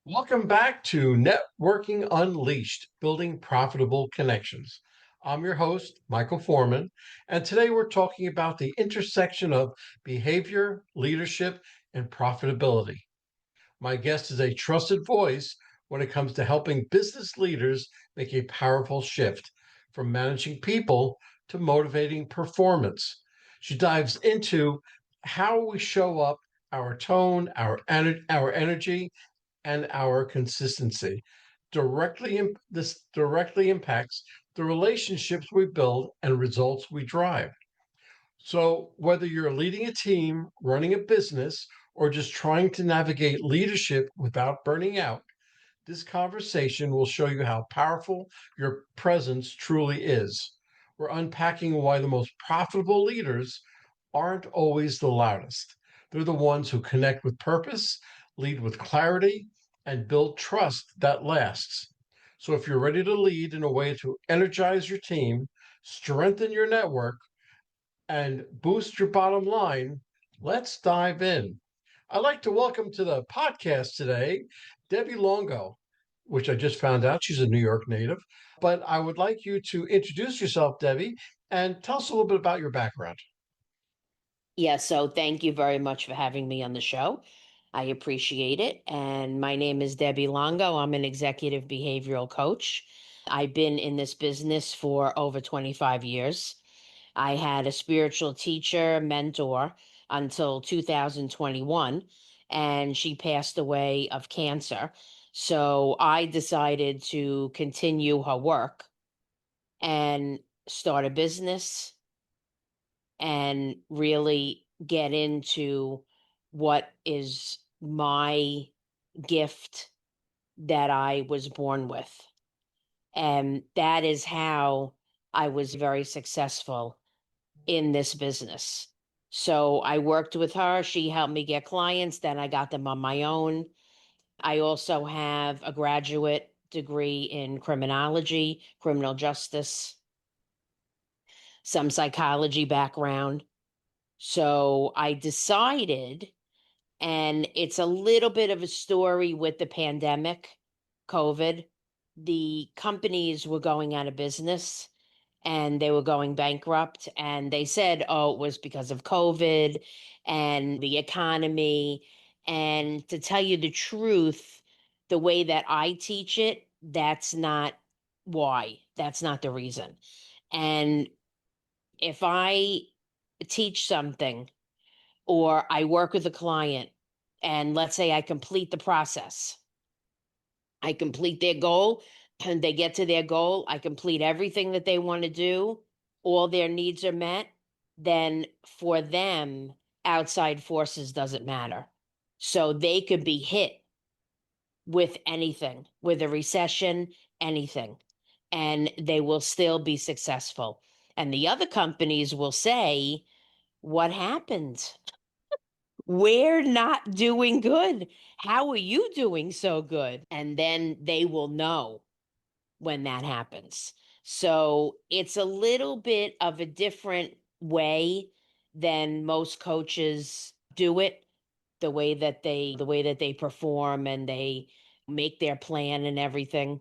Welcome back to Networking Unleashed, Building Profitable Connections. I'm your host, Michael Forman, and today we're talking about the intersection of behavior, leadership, and profitability. My guest is a trusted voice when it comes to helping business leaders make a powerful shift from managing people to motivating performance. She dives into how we show up, our tone, our energy, and our consistency. This directly impacts the relationships we build and results we drive. So, whether you're leading a team, running a business, or just trying to navigate leadership without burning out, this conversation will show you how powerful your presence truly is. We're unpacking why the most profitable leaders aren't always the loudest. They're the ones who connect with purpose, lead with clarity, and build trust that lasts. So if you're ready to lead in a way to energize your team, strengthen your network, and boost your bottom line, let's dive in. I'd like to welcome to the podcast today Debbie Longo, which I just found out she's a New York native. But I would like you to introduce yourself, Debbie, and tell us a little bit about your background. Yeah, so thank you very much for having me on the show. I appreciate it. And my name is Debbie Longo. I'm an executive behavioral coach. I've been in this business for over 25 years. I had a spiritual teacher, mentor until 2021, and she passed away of cancer. So I decided to continue her work and start a business and really get into what is my gift that I was born with. And that is how I was very successful in this business. So I worked with her. She helped me get clients. Then I got them on my own. I also have a graduate degree in criminology, criminal justice, some psychology background. So I decided, and it's a little bit of a story with the pandemic, COVID. The companies were going out of business and they were going bankrupt. And they said, oh, it was because of COVID and the economy. And to tell you the truth, the way that I teach it, that's not why. That's not the reason. And if I teach something or I work with a client and let's say I complete the process, I complete their goal and they get to their goal, I complete everything that they want to do, all their needs are met, then for them, outside forces doesn't matter. So they could be hit with anything, with a recession, anything, and they will still be successful. And the other companies will say, what happened? We're not doing good. How are you doing so good? And then they will know when that happens. So it's a little bit of a different way than most coaches do it, the way that they perform and they make their plan and everything.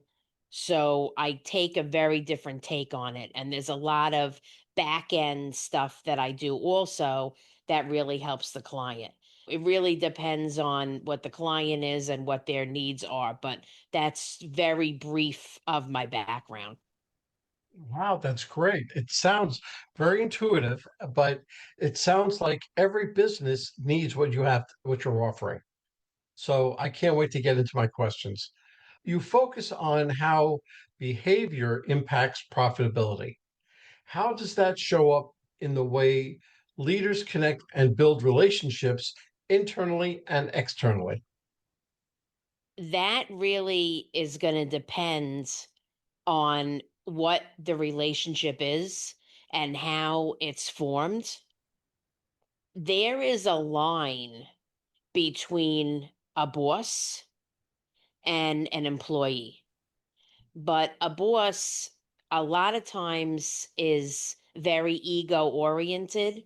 So I take a very different take on it. And there's a lot of back end stuff that I do also that really helps the client. It really depends on what the client is and what their needs are, but that's very brief of my background. Wow, that's great. It sounds very intuitive, but it sounds like every business needs what you're offering. So I can't wait to get into my questions. You focus on how behavior impacts profitability. How does that show up in the way leaders connect and build relationships internally and externally? That really is going to depend on what the relationship is and how it's formed. There is a line between a boss and an employee, but a boss a lot of times is very ego oriented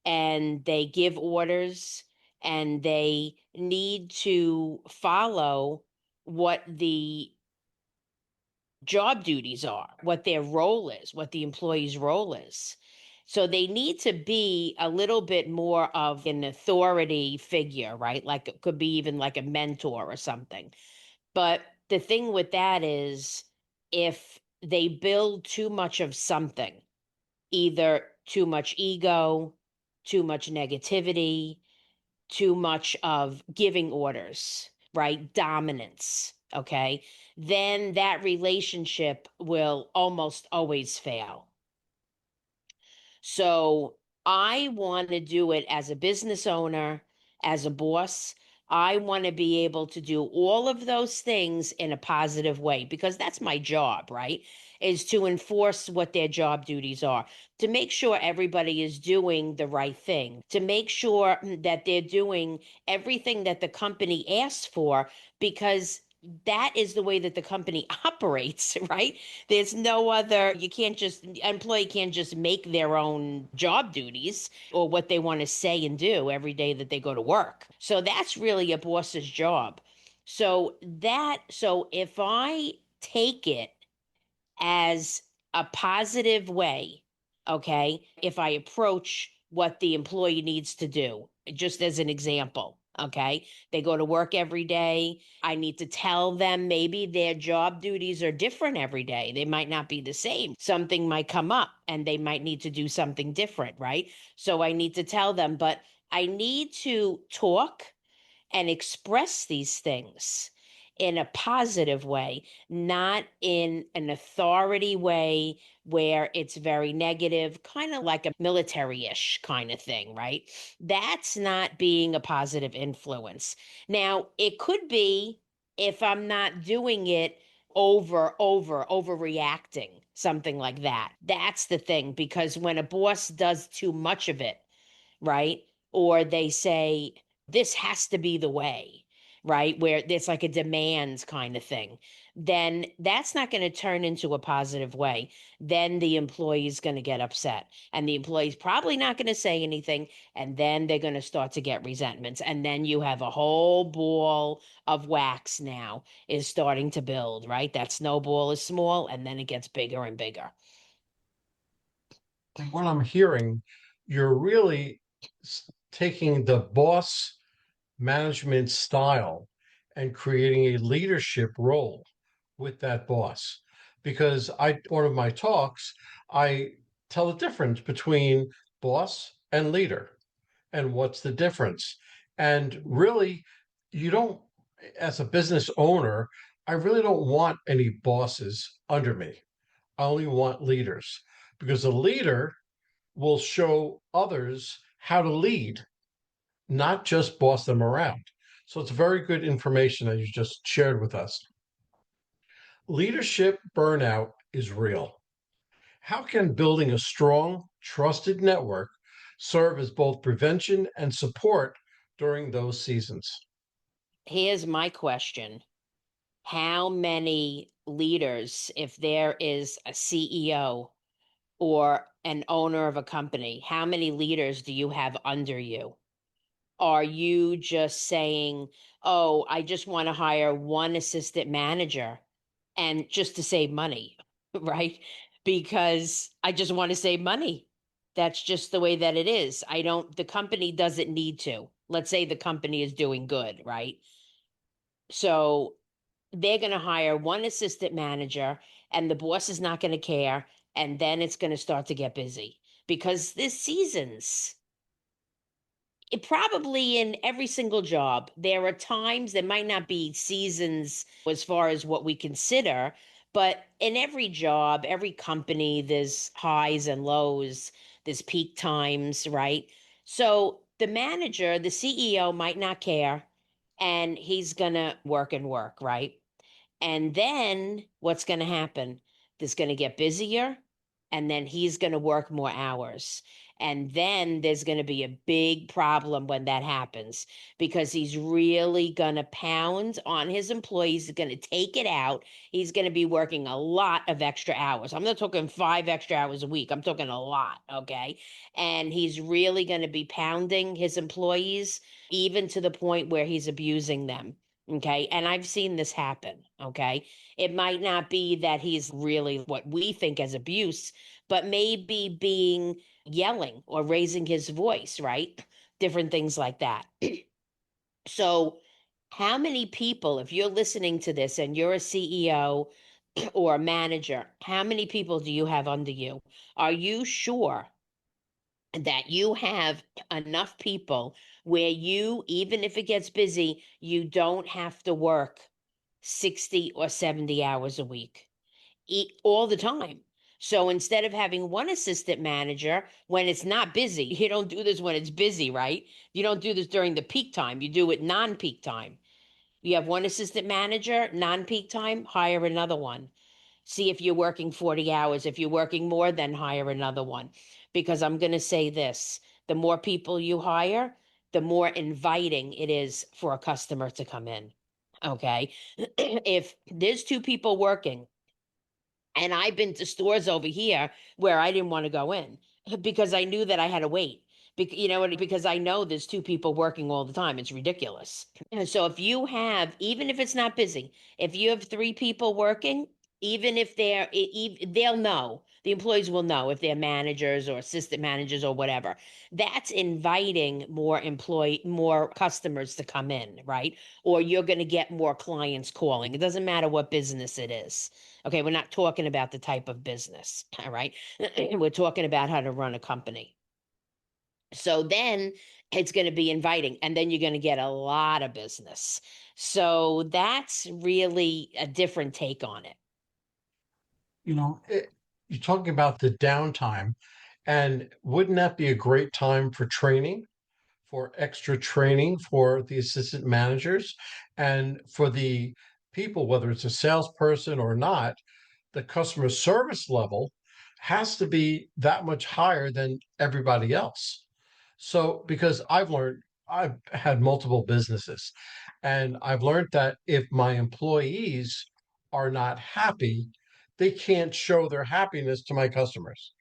and they give orders and they need to follow. what the job duties are, what their role is, what the employee's role is. So they need to be a little bit more of an authority figure, right? Like it could be even like a mentor or something. But the thing with that is if they build too much of something, either too much ego, too much negativity, too much of giving orders, right? Dominance, okay? Then that relationship will almost always fail. So I want to do it as a business owner, as a boss. I want to be able to do all of those things in a positive way because that's my job, right? Is to enforce what their job duties are, to make sure everybody is doing the right thing, to make sure that they're doing everything that the company asks for because that is the way that the company operates, right? There's no other, you can't just, employee can't just make their own job duties or what they want to say and do every day that they go to work. So that's really a boss's job. So if I take it as a positive way, okay, if I approach what the employee needs to do, just as an example, okay, they go to work every day. I need to tell them maybe their job duties are different every day. They might not be the same. Something might come up and they might need to do something different, right? So I need to tell them, but I need to talk and express these things in a positive way, not in an authority way where it's very negative, kind of like a military ish kind of thing, right? That's not being a positive influence. Now, it could be if I'm not doing it overreacting, something like that. That's the thing, because when a boss does too much of it, right? Or they say, this has to be the way, right? Where it's like a demands kind of thing. Then that's not going to turn into a positive way. Then the employee's going to get upset. And the employee's probably not going to say anything. And then they're going to start to get resentments. And then you have a whole ball of wax now is starting to build, right? That snowball is small and then it gets bigger and bigger. From what I'm hearing, you're really taking the boss management style and creating a leadership role with that boss. Because one of my talks, I tell the difference between boss and leader and what's the difference. And really, you don't, as a business owner, I really don't want any bosses under me. I only want leaders because a leader will show others how to lead, not just boss them around. So it's very good information that you just shared with us. Leadership burnout is real. How can building a strong, trusted network serve as both prevention and support during those seasons? Here's my question. How many leaders, if there is a CEO or an owner of a company, how many leaders do you have under you? Are you just saying, oh, I just want to hire one assistant manager and just to save money, right? Because I just want to save money. That's just the way that it is. The company doesn't need to. Let's say the company is doing good, right? So they're going to hire one assistant manager and the boss is not going to care. And then it's going to start to get busy because there's seasons. Probably in every single job, there are times there might not be seasons as far as what we consider, but in every job, every company, there's highs and lows, there's peak times, right? So the manager, the CEO might not care and he's going to work and work, right? And then what's going to happen? There's going to get busier, and then he's going to work more hours. And then there's going to be a big problem when that happens because he's really going to pound on his employees. He's going to take it out. He's going to be working a lot of extra hours. I'm not talking 5 extra hours a week, I'm talking a lot. Okay. And he's really going to be pounding his employees, even to the point where he's abusing them. Okay. And I've seen this happen. Okay. It might not be that he's really what we think as abuse, but maybe being yelling or raising his voice, right? Different things like that. So, how many people, if you're listening to this and you're a CEO or a manager, how many people do you have under you? Are you sure that you have enough people where you, even if it gets busy, you don't have to work 60 or 70 hours a week all the time? So instead of having one assistant manager when it's not busy, you don't do this when it's busy, right? You don't do this during the peak time, you do it non peak time. You have one assistant manager, non peak time, hire another one. See if you're working 40 hours. If you're working more, then hire another one. Because I'm going to say this, the more people you hire, the more inviting it is for a customer to come in. Okay. If there's two people working, and I've been to stores over here where I didn't want to go in because I knew that I had to wait. You know, because I know there's two people working all the time. It's ridiculous. And so if you have, even if it's not busy, if you have three people working, even if they'll know, the employees will know if they're managers or assistant managers or whatever. That's inviting more customers to come in, right? Or you're going to get more clients calling. It doesn't matter what business it is. Okay, we're not talking about the type of business, all right? We're talking about how to run a company. So then it's going to be inviting, and then you're going to get a lot of business. So that's really a different take on it. You know, you're talking about the downtime, and wouldn't that be a great time for training, for extra training for the assistant managers and for the people, whether it's a salesperson or not, the customer service level has to be that much higher than everybody else. So, because I've had multiple businesses, and I've learned that if my employees are not happy, they can't show their happiness to my customers.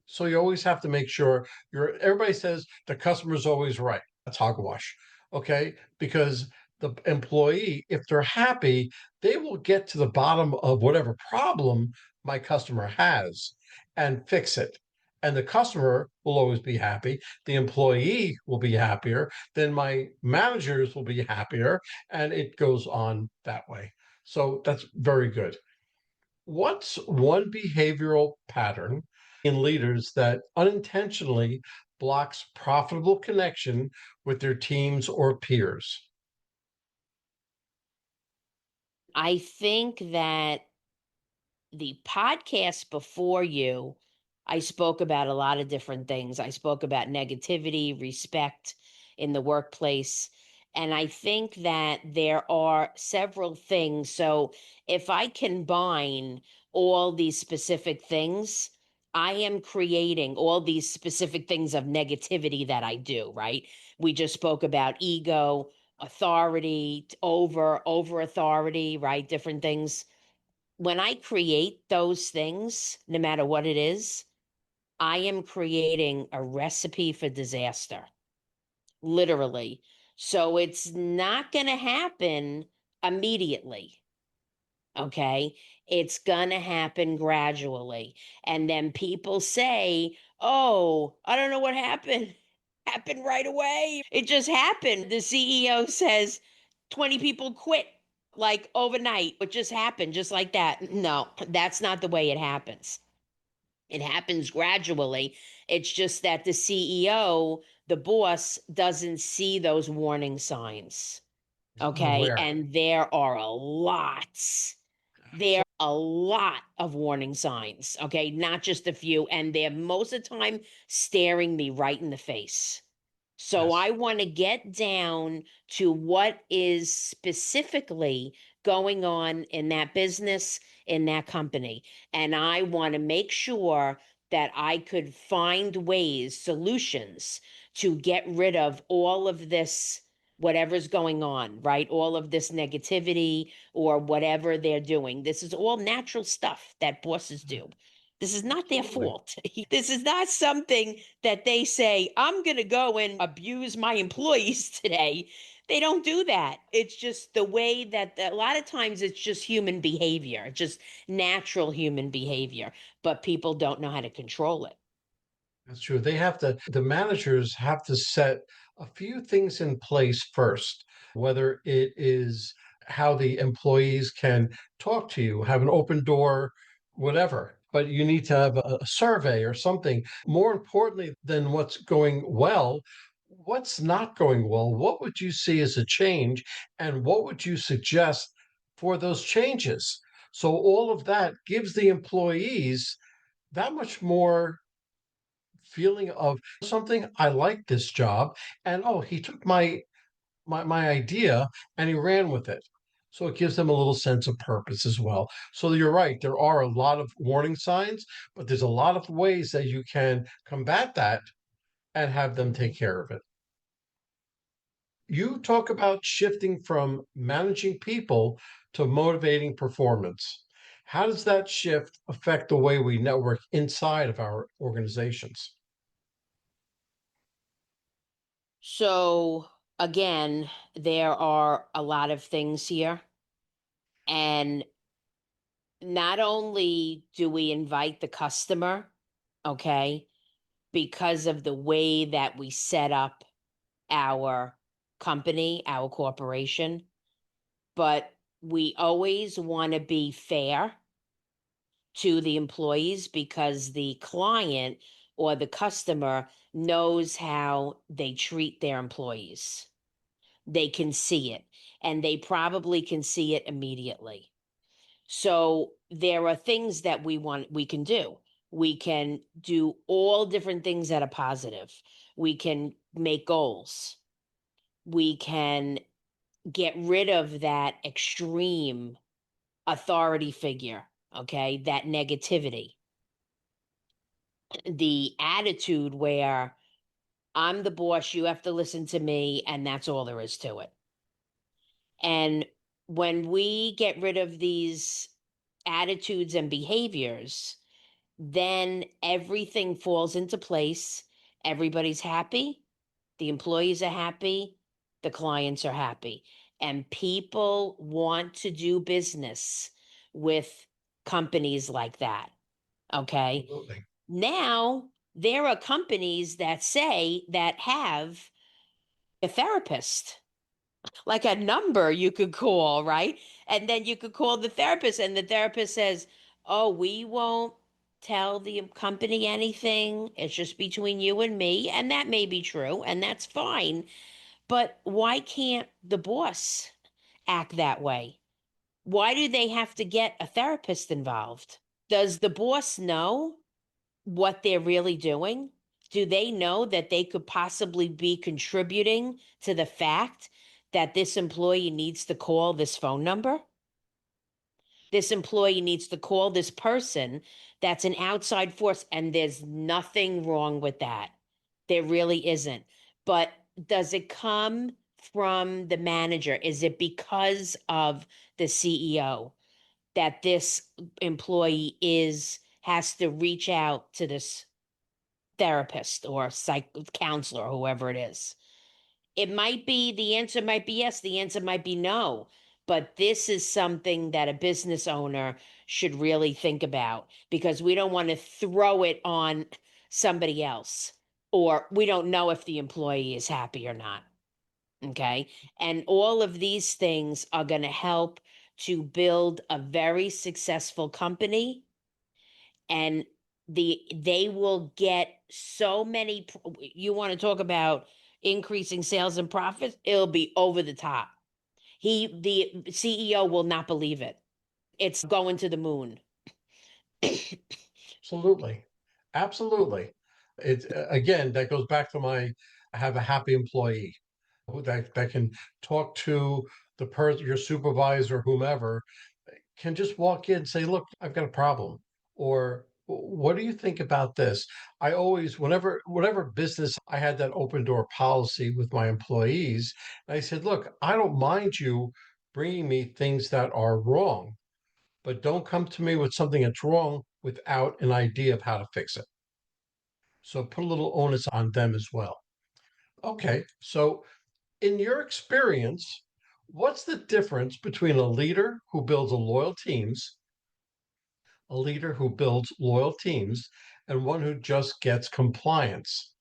So you always have to make sure everybody says the customer's always right. That's hogwash. Okay. Because the employee, if they're happy, they will get to the bottom of whatever problem my customer has and fix it. And the customer will always be happy. The employee will be happier. Then my managers will be happier. And it goes on that way. So that's very good. What's one behavioral pattern in leaders that unintentionally blocks profitable connection with their teams or peers? I think that the podcast before you, I spoke about a lot of different things. I spoke about negativity, respect in the workplace. And I think that there are several things. So if I combine all these specific things, I am creating all these specific things of negativity that I do, right? We just spoke about ego, authority, over authority, right? Different things when I create those things, no matter what it is, I am creating a recipe for disaster, literally. So it's not going to happen immediately. Okay. It's going to happen gradually. And then people say, oh, I don't know what happened. Happened right away. It just happened. The CEO says 20 people quit like overnight. It just happened just like that. No, that's not the way it happens. It happens gradually. It's just that the CEO, the boss, doesn't see those warning signs. He's Okay. unaware. And there are a lot. There are a lot of warning signs. Okay. Not just a few. And they're most of the time staring me right in the face. So Yes. I want to get down to what is specifically going on in that business, in that company. And I want to make sure that I could find ways, solutions to get rid of all of this, whatever's going on, right? All of this negativity or whatever they're doing. This is all natural stuff that bosses Mhm. do. This is not their Absolutely. fault. This is not something that they say, I'm going to go and abuse my employees today. They don't do that. It's just the way that a lot of times it's just human behavior, just natural human behavior, but people don't know how to control it. That's true. The managers have to set a few things in place first, whether it is how the employees can talk to you, have an open door, whatever. But you need to have a survey or something. More importantly than what's going well, what's not going well? What would you see as a change? And what would you suggest for those changes? So all of that gives the employees that much more feeling of something. I like this job, and oh, he took my idea and he ran with it. So it gives them a little sense of purpose as well. So you're right, there are a lot of warning signs, but there's a lot of ways that you can combat that and have them take care of it. You talk about shifting from managing people to motivating performance. How does that shift affect the way we network inside of our organizations? So, again, there are a lot of things here. And not only do we invite the customer, okay, because of the way that we set up our company, our corporation, but we always want to be fair to the employees because the client or the customer knows how they treat their employees. They can see it, and they probably can see it immediately. So there are things that we can do. We can do all different things that are positive. We can make goals. We can get rid of that extreme authority figure, okay? That negativity. The attitude where I'm the boss, you have to listen to me, and that's all there is to it. And when we get rid of these attitudes and behaviors, then everything falls into place. Everybody's happy. The employees are happy. The clients are happy. And people want to do business with companies like that. Okay. Absolutely. Now, there are companies that say that have a therapist, like a number you could call, right? And then you could call the therapist, and the therapist says, "Oh, we won't tell the company anything. It's just between you and me." And that may be true, and that's fine. But why can't the boss act that way? Why do they have to get a therapist involved? Does the boss know what they're really doing? Do they know that they could possibly be contributing to the fact that this employee needs to call this phone number? This employee needs to call this person that's an outside force, and there's nothing wrong with that. There really isn't. But does it come from the manager? Is it because of the CEO that this employee is has to reach out to this therapist or psych counselor, whoever it is? It might be the answer might be yes, the answer might be no. But this is something that a business owner should really think about because we don't want to throw it on somebody else, or we don't know if the employee is happy or not. Okay. And all of these things are going to help to build a very successful company, and they will get so many you want to talk about increasing sales and profits, it'll be over the top. The CEO will not believe it. It's going to the moon. Absolutely. Absolutely. It's again, that goes back to my have a happy employee that can talk to the person, your supervisor, whomever, can just walk in and say, "Look, I've got a problem," or "What do you think about this?" I always, whatever business, I had that open door policy with my employees. And I said, "Look, I don't mind you bringing me things that are wrong, but don't come to me with something that's wrong without an idea of how to fix it." So put a little onus on them as well. Okay, so In your experience, what's the difference between a leader who builds loyal teams, and one who just gets compliance?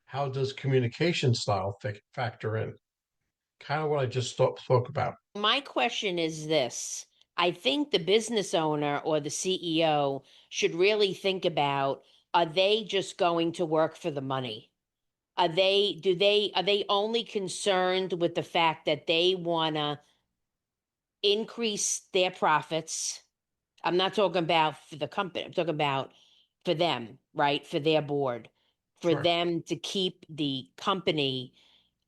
How does communication style factor in? Kind of what I just spoke about. My question is this. I think the business owner or the CEO should really think about, are they just going to work for the money? Are they only concerned with the fact that they want to increase their profits? I'm not talking about for the company. I'm talking about for them, right? For their board, for Sure. them to keep the company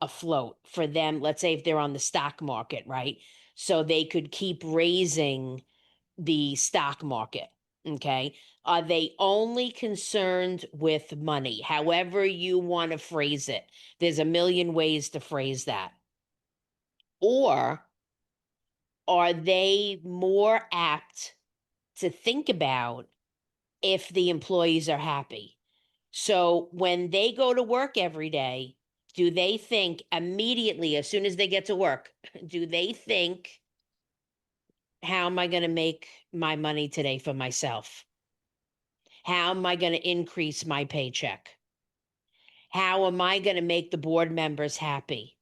afloat, for them, let's say if they're on the stock market, right? So they could keep raising the stock market. Okay. Are they only concerned with money? However, you want to phrase it, there's a million ways to phrase that. Or are they more apt to think about if the employees are happy? So when they go to work every day, do they think immediately, as soon as they get to work, do they think, how am I going to make my money today for myself? How am I going to increase my paycheck? How am I going to make the board members happy?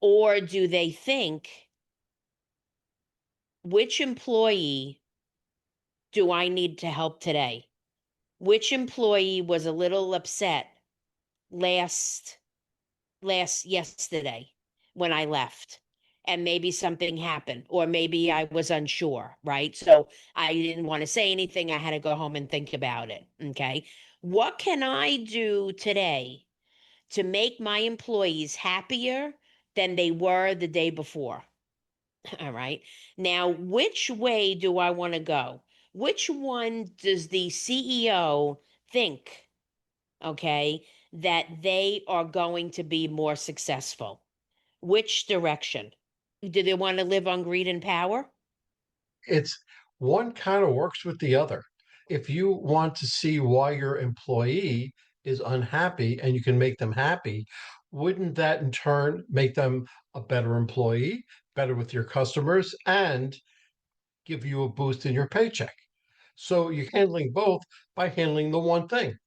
Or do they think, which employee do I need to help today? Which employee was a little upset last yesterday when I left? And maybe something happened, or maybe I was unsure, right? So I didn't want to say anything. I had to go home and think about it. Okay. What can I do today to make my employees happier than they were the day before? All right. Now, which way do I want to go? Which one does the CEO think, okay, that they are going to be more successful? Which direction? Do they want to live on greed and power? It's one kind of works with the other. If you want to see why your employee is unhappy and you can make them happy, wouldn't that in turn make them a better employee, better with your customers, and give you a boost in your paycheck? So you're handling both by handling the one thing.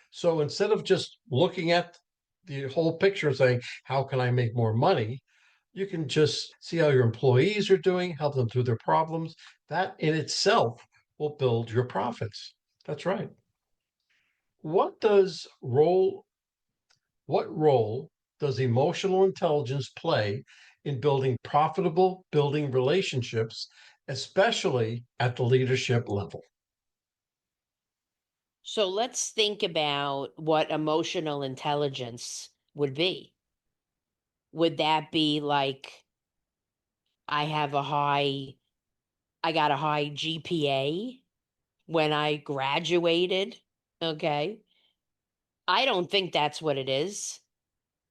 So instead of just looking at the whole picture and saying, how can I make more money? You can just see how your employees are doing, help them through their problems. That in itself will build your profits. That's right. What does role what role does emotional intelligence play in building profitable building relationships, especially at the leadership level? So let's think about what emotional intelligence would be. Would that be like, I have a high, I got a high GPA when I graduated? Okay. I don't think that's what it is.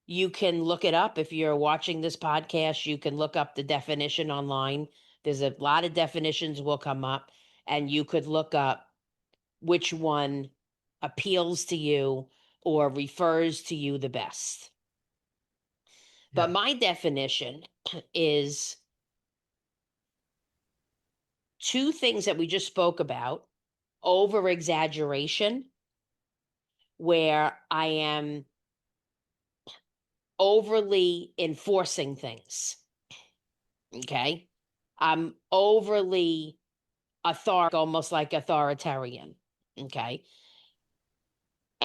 You can look it up. If you're watching this podcast, you can look up the definition online. There's a lot of definitions will come up, and you could look up which one appeals to you or refers to you the best. But Yeah. my definition is two things that we just spoke about: over exaggeration, where I am overly enforcing things. Okay. I'm overly almost like authoritarian. Okay.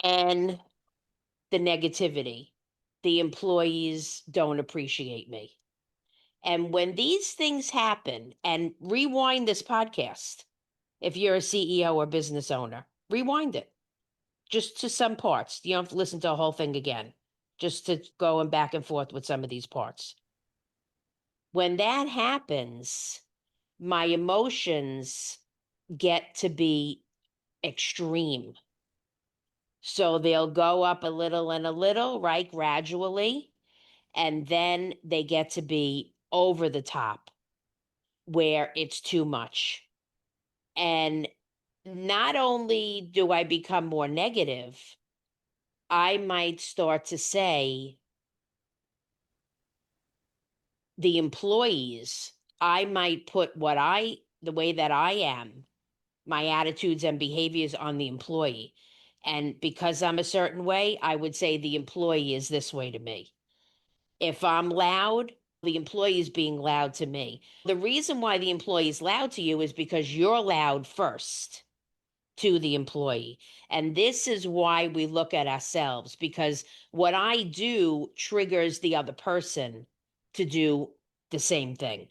And the negativity, the employees don't appreciate me. And when these things happen, and rewind this podcast, if you're a CEO or business owner, rewind it just to some parts. You don't have to listen to the whole thing again, just to going back and forth with some of these parts. When that happens, my emotions get to be extreme. So they'll go up a little and a little, right? Gradually. And then they get to be over the top where it's too much. And not only do I become more negative, I might start to say, the employees, I might put the way that I am, my attitudes and behaviors on the employee. And because I'm a certain way, I would say the employee is this way to me. If I'm loud, the employee is being loud to me. The reason why the employee is loud to you is because you're loud first to the employee. And this is why we look at ourselves, because what I do triggers the other person to do the same thing.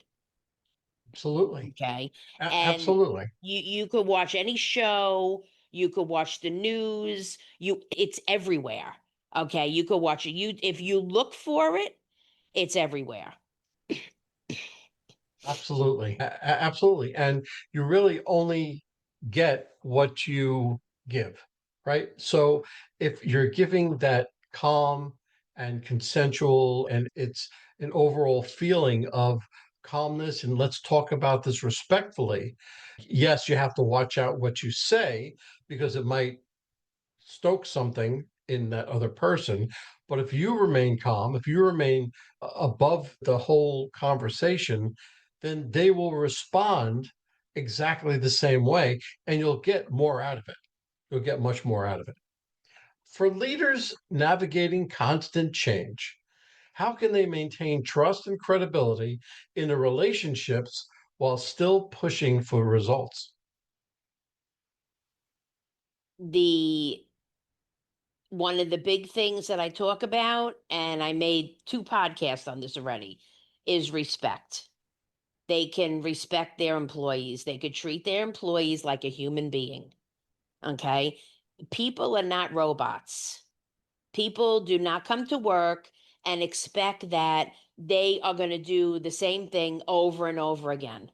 Absolutely. Okay. And Absolutely. you could watch any show, you could watch the news, it's everywhere. Okay. You could watch it. If you look for it, it's everywhere. Absolutely. Absolutely. And you really only get what you give, right? So if you're giving that calm and consensual, and it's an overall feeling of calmness, and let's talk about this respectfully. Yes, you have to watch out what you say because it might stoke something in that other person. But if you remain calm, if you remain above the whole conversation, then they will respond exactly the same way, and you'll get more out of it. You'll get much more out of it. For leaders navigating constant change, how can they maintain trust and credibility in the relationships while still pushing for results? The One of the big things that I talk about, and I made 2 podcasts on this already, is respect. They can respect their employees. They could treat their employees like a human being. Okay. People are not robots. People do not come to work and expect that they are going to do the same thing over and over again.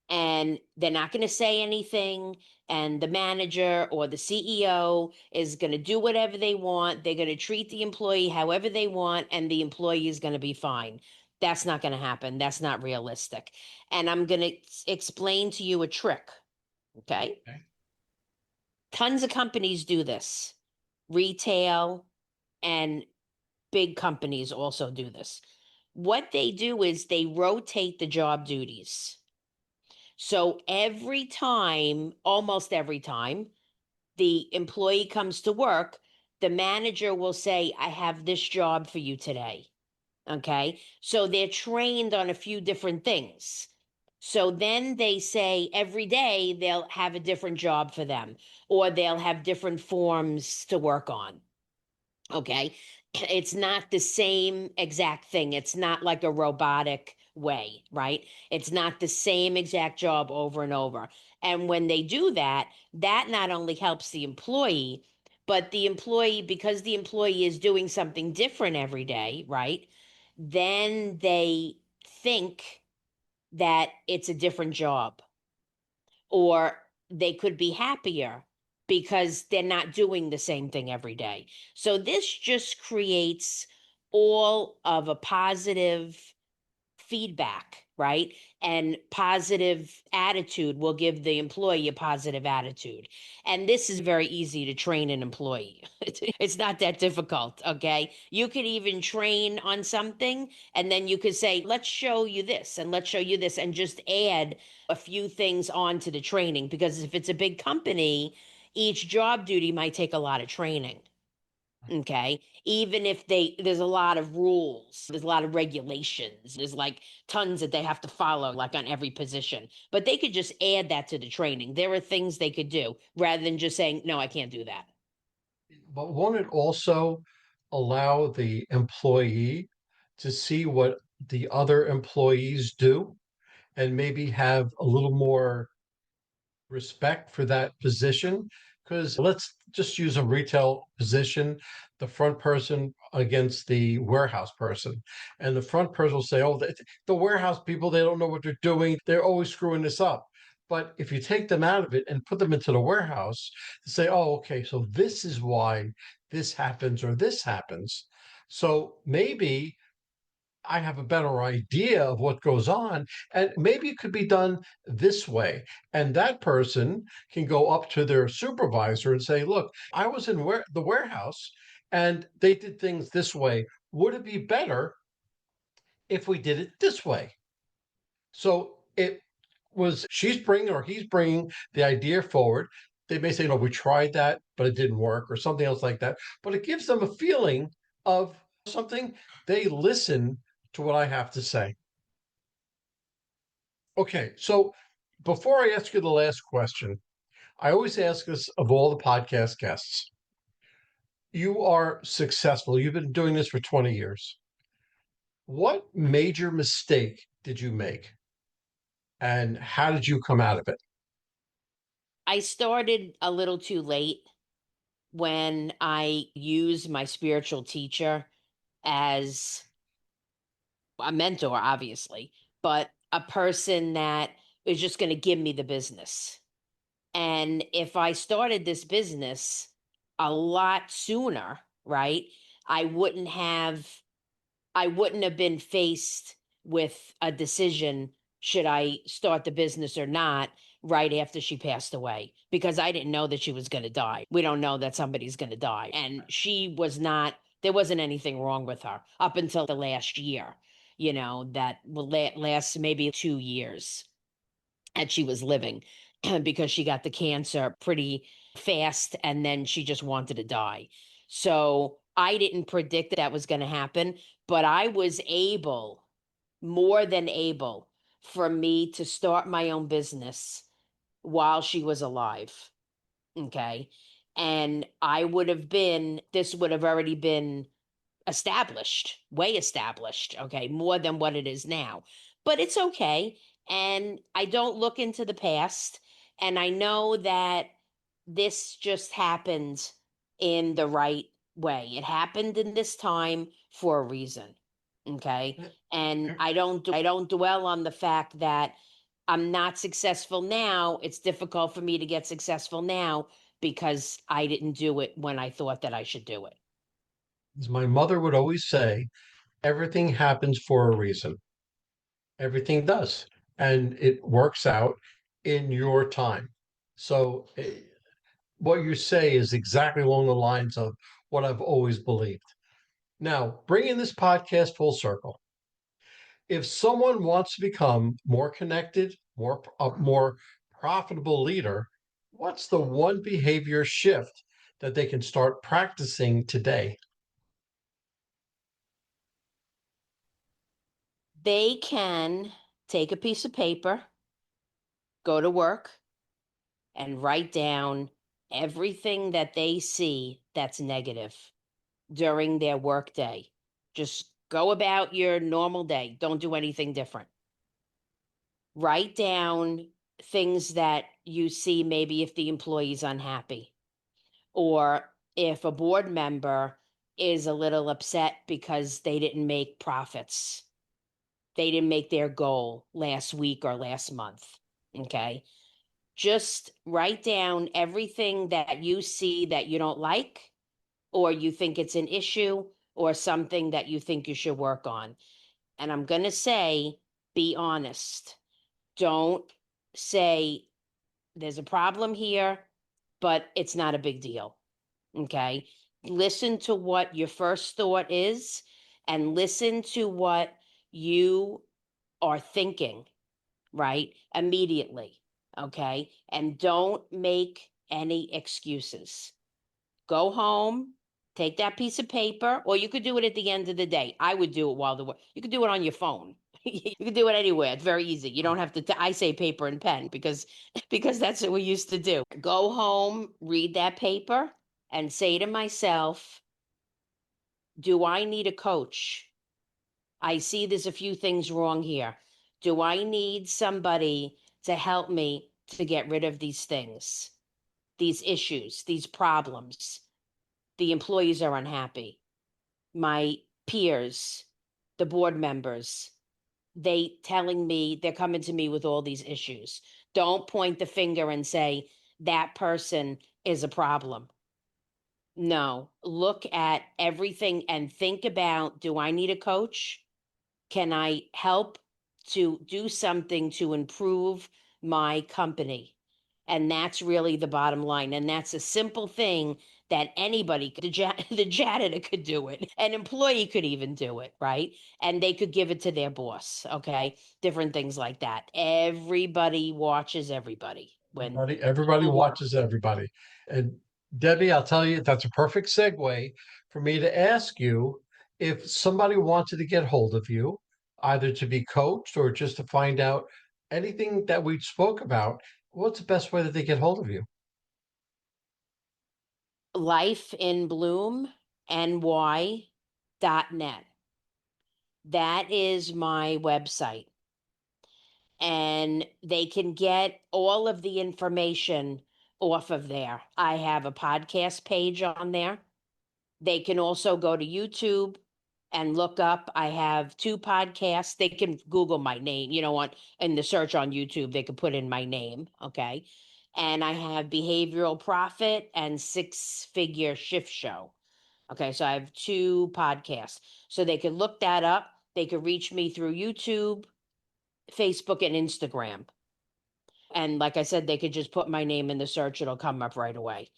And they're not going to say anything. And the manager or the CEO is going to do whatever they want. They're going to treat the employee however they want, and the employee is going to be fine. That's not going to happen. That's not realistic. And I'm going to explain to you a trick. Okay. Okay. Tons of companies do this, retail and big companies also do this. What they do is they rotate the job duties. So every time, almost every time, the employee comes to work, the manager will say, I have this job for you today. Okay. So they're trained on a few different things. So then they say every day they'll have a different job for them, or they'll have different forms to work on. Okay. It's not the same exact thing. It's not like a robotic way, right? It's not the same exact job over and over. And when they do that, that not only helps the employee, but the employee, because the employee is doing something different every day, right? Then they think that it's a different job, or they could be happier because they're not doing the same thing every day. So this just creates all of a positive feedback, right? And positive attitude will give the employee a positive attitude. And this is very easy to train an employee. It's not that difficult, okay? You could even train on something and then you could say, let's show you this and let's show you this, and just add a few things onto the training. Because if it's a big company, each job duty might take a lot of training. Okay. Even if there's a lot of rules, there's a lot of regulations, there's like tons that they have to follow, like on every position. But they could just add that to the training. There are things they could do rather than just saying, no, I can't do that. But won't it also allow the employee to see what the other employees do and maybe have a little more respect for that position? Because let's just use a retail position, the front person against the warehouse person. And the front person will say, oh, the warehouse people, they don't know what they're doing. They're always screwing this up. But if you take them out of it and put them into the warehouse, say, oh, okay, so this is why this happens or this happens. So maybe I have a better idea of what goes on. And maybe it could be done this way. And that person can go up to their supervisor and say, look, I was in the warehouse and they did things this way. Would it be better if we did it this way? So it was she's bringing or he's bringing the idea forward. They may say, no, we tried that, but it didn't work, or something else like that. But it gives them a feeling of something. They listen to what I have to say. Okay, so before I ask you the last question, I always ask this of all the podcast guests. You are successful. You've been doing this for 20 years. What major mistake did you make? And how did you come out of it? I started a little too late when I used my spiritual teacher as a mentor, obviously, but a person that is just going to give me the business. And if I started this business a lot sooner, right, I wouldn't have I wouldn't have been faced with a decision, should I start the business or not, right after she passed away, because I didn't know that she was going to die. We don't know that somebody's going to die. And she was not, there wasn't anything wrong with her up until the last year, that will last maybe 2 years and she was living because she got the cancer pretty fast and then she just wanted to die. So I didn't predict that was going to happen, but I was able, more than able, for me to start my own business while she was alive. Okay. And this would have already been established, way established, okay, more than what it is now. But it's okay. And I don't look into the past. And I know that this just happened in the right way. It happened in this time for a reason. Okay. And I don't dwell on the fact that I'm not successful now. It's difficult for me to get successful now because I didn't do it when I thought that I should do it. As my mother would always say, everything happens for a reason. Everything does. And it works out in your time. So, what you say is exactly along the lines of what I've always believed. Now, bringing this podcast full circle, if someone wants to become more connected, more profitable leader, what's the one behavior shift that they can start practicing today? They can take a piece of paper, go to work, and write down everything that they see that's negative during their work day. Just go about your normal day. Don't do anything different. Write down things that you see, maybe if the employee's unhappy, or if a board member is a little upset because they didn't make profits, they didn't make their goal last week or last month. Okay. Just write down everything that you see that you don't like, or you think it's an issue, or something that you think you should work on. And I'm going to say, be honest. Don't say there's a problem here, but it's not a big deal. Okay. Listen to what your first thought is and listen to what you are thinking, right? Immediately. Okay. And don't make any excuses. Go home, take that piece of paper, or you could do it at the end of the day. I would do it while the work. You could do it on your phone. You could do it anywhere. It's very easy. You don't have to. I say paper and pen because because that's what we used to do. Go home, read that paper, and say to myself, "Do I need a coach? I see there's a few things wrong here. Do I need somebody to help me to get rid of these things, these issues, these problems? The employees are unhappy. My peers, the board members, they're coming to me with all these issues. Don't point the finger and say that person is a problem. No, look at everything and think about, do I need a coach? Can I help to do something to improve my company? And that's really the bottom line. And that's a simple thing that anybody, the janitor could do it. An employee could even do it, right? And they could give it to their boss, okay? Different things like that. Everybody watches everybody when Everybody people work. watches everybody. And Debbie, I'll tell you, that's a perfect segue for me to ask you if somebody wanted to get hold of you, either to be coached or just to find out anything that we spoke about, what's the best way that they get hold of you? Life in Bloom, ny.net. That is my website. And they can get all of the information off of there. I have a podcast page on there. They can also go to YouTube and look up. I have two podcasts. They can Google my name, on in the search on YouTube, they could put in my name. Okay. And I have Behavioral Profit and Six Figure Shift Show. Okay. So I have two podcasts. So they could look that up. They could reach me through YouTube, Facebook, and Instagram. And like I said, they could just put my name in the search, it'll come up right away.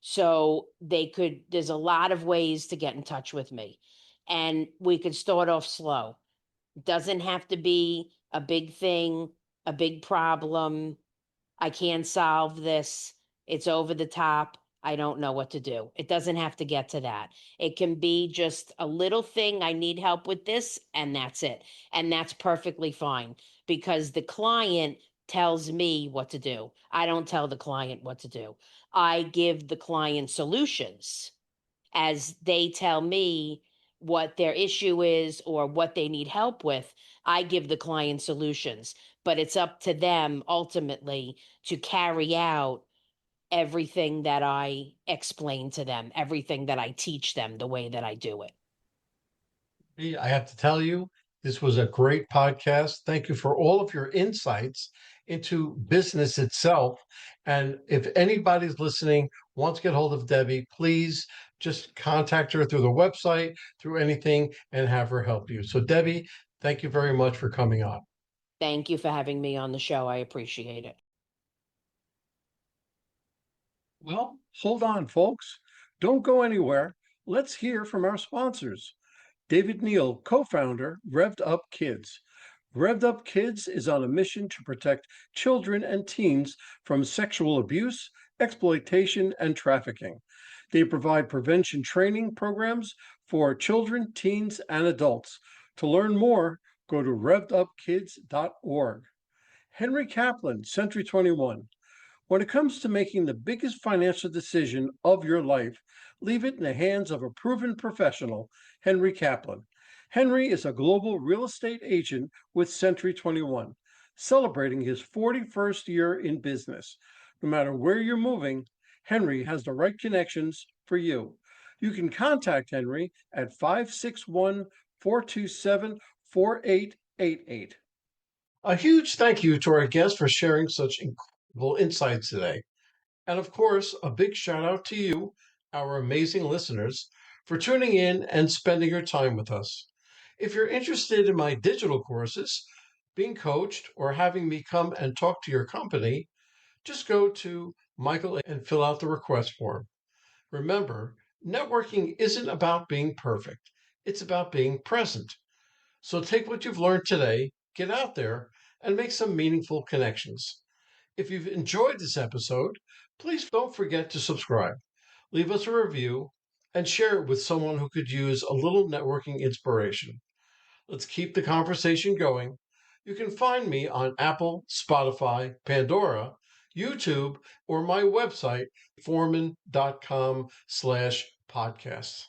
So there's a lot of ways to get in touch with me. And we could start off slow. Doesn't have to be a big thing, a big problem. I can't solve this. It's over the top. I don't know what to do. It doesn't have to get to that. It can be just a little thing. I need help with this, and that's it. And that's perfectly fine because the client tells me what to do. I don't tell the client what to do. I give the client solutions as they tell me what their issue is or what they need help with. I give the client solutions, but it's up to them ultimately to carry out everything that I explain to them, everything that I teach them, the way that I do it. I have to tell you, this was a great podcast. Thank you for all of your insights into business itself. And if anybody's listening, wants to get hold of Debbie, please just contact her through the website, through anything, and have her help you. So, Debbie, thank you very much for coming on. Thank you for having me on the show. I appreciate it. Well, hold on, folks. Don't go anywhere. Let's hear from our sponsors. David Neal, co founder, Revved Up Kids. Revved Up Kids is on a mission to protect children and teens from sexual abuse, exploitation, and trafficking. They provide prevention training programs for children, teens, and adults. To learn more, go to revvedupkids.org. Henry Kaplan, Century 21. When it comes to making the biggest financial decision of your life, leave it in the hands of a proven professional, Henry Kaplan. Henry is a global real estate agent with Century 21, celebrating his 41st year in business. No matter where you're moving, Henry has the right connections for you. You can contact Henry at 561 427 4888. A huge thank you to our guest for sharing such incredible insights today. And of course, a big shout out to you, our amazing listeners, for tuning in and spending your time with us. If you're interested in my digital courses, being coached, or having me come and talk to your company, just go to Michael and fill out the request form. Remember, networking isn't about being perfect, it's about being present. So take what you've learned today, get out there, and make some meaningful connections. If you've enjoyed this episode, please don't forget to subscribe, leave us a review, and share it with someone who could use a little networking inspiration. Let's keep the conversation going. You can find me on Apple, Spotify, Pandora, YouTube, or my website, forman.com/podcasts.